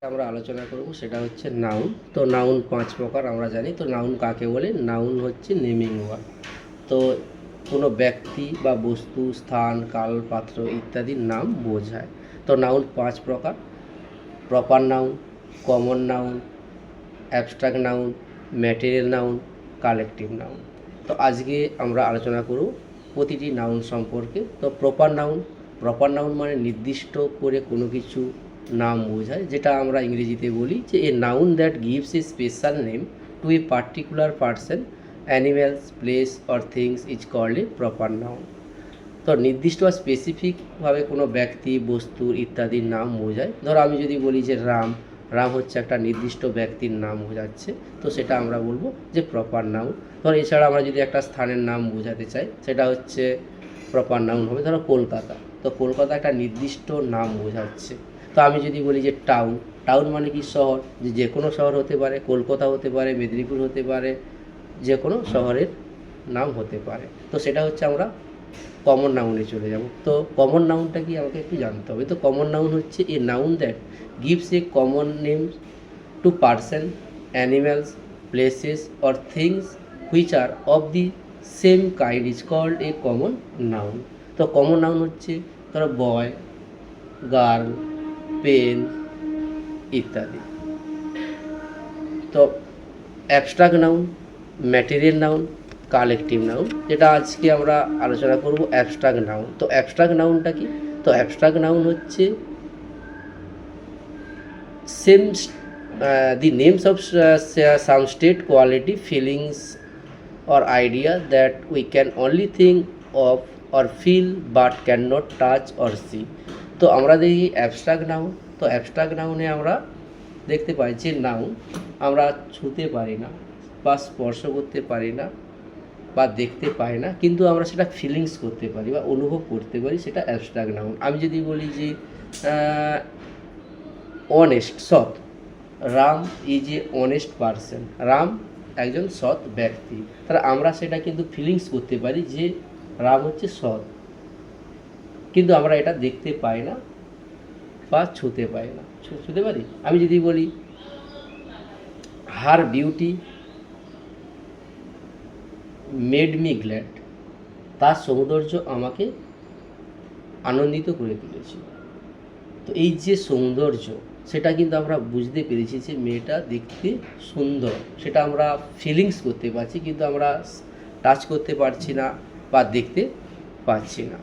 আমরা আলোচনা করব সেটা হচ্ছে নাউন। তো নাউন 5 প্রকার আমরা জানি। তো নাউন কাকে বলে? নাউন হচ্ছে নেমিং ওয়ার্ড। তো কোনো ব্যক্তি বা বস্তু, স্থান, কাল, পাত্র ইত্যাদির নাম বোঝায়। তো নাউন 5 প্রকার: proper noun, common noun, abstract noun, material noun, collective noun. তো আজকে আমরা আলোচনা করব প্রতিটি নাউন সম্পর্কে। তো প্রপার নাউন মানে নির্দিষ্ট করে কোনো কিছু নাম বোঝায়, যেটা আমরা ইংরেজিতে বলি যে a noun that gives a special name to a particular person, animals, place or things is called a proper noun. তো নির্দিষ্ট বা স্পেসিফিকভাবে কোনো ব্যক্তি, বস্তু ইত্যাদির নাম বোঝায়। ধরো আমি যদি বলি যে রাম হচ্ছে একটা নির্দিষ্ট ব্যক্তির নাম বোঝাচ্ছে, তো সেটা আমরা বলবো যে প্রপার নাউন। ধরো এছাড়া আমরা যদি একটা স্থানের নাম বোঝাতে চাই, সেটা হচ্ছে প্রপার নাউন হবে। ধরো কলকাতা, তো কলকাতা একটা নির্দিষ্ট নাম বোঝাচ্ছে। তো আমি যদি বলি যে টাউন মানে কি? শহর। যে কোনো শহর হতে পারে, কলকাতা হতে পারে, মেদিনীপুর হতে পারে, যে কোনো শহরের নাম হতে পারে। তো সেটা হচ্ছে আমরা কমন নাউনে চলে যাব। তো কমন নাউনটা কি আমাকে একটু জানতে হবে। তো কমন নাউন হচ্ছে a noun that gives a common name to person, animals, places or things which are of the same kind is called a common noun. তো কমন নাউন হচ্ছে ধরো বয়, গার্ল, পেন ইত্যাদি। তো abstract noun, material noun, collective noun, যেটা আজকে আমরা আলোচনা করব অ্যাবস্ট্রাক্ট নাউন। তো অ্যাবস্ট্রাক্ট নাউনটা কি? তো অ্যাবস্ট্রাক্ট নাউন হচ্ছে same the names of some state, quality, feelings or idea that we can only think of or feel but cannot touch or see. তো আমরা দেখি অ্যাবস্ট্রাক্ট নাউন। তো অ্যাবস্ট্রাক্ট নাউনে আমরা দেখতে পাই যে নাউন আমরা ছুঁতে পারি না বা স্পর্শ করতে পারি না বা দেখতে পাই না, কিন্তু আমরা সেটা ফিলিংস করতে পারি বা অনুভব করতে পারি, সেটা অ্যাবস্ট্রাক্ট নাউন। আমি যদি বলি যে অনেস্ট, সৎ, Ram is a honest person, Ram একজন সৎ ব্যক্তি, তাহলে আমরা সেটা কিন্তু ফিলিংস করতে পারি যে রাম হচ্ছে সৎ, কিন্তু আমরা এটা দেখতে পাই না বা ছুঁতে পাই না। ছুঁতে পারি। আমি যদি বলি her beauty made me glad, তার সৌন্দর্য আমাকে আনন্দিত করে তুলেছে। তো এই যে সৌন্দর্য, সেটা কিন্তু আমরা বুঝতে পেরেছি যে মেয়েটা দেখতে সুন্দর, সেটা আমরা ফিলিংস করতে পারছি, কিন্তু আমরা টাচ করতে পারছি না বা দেখতে পাচ্ছি না।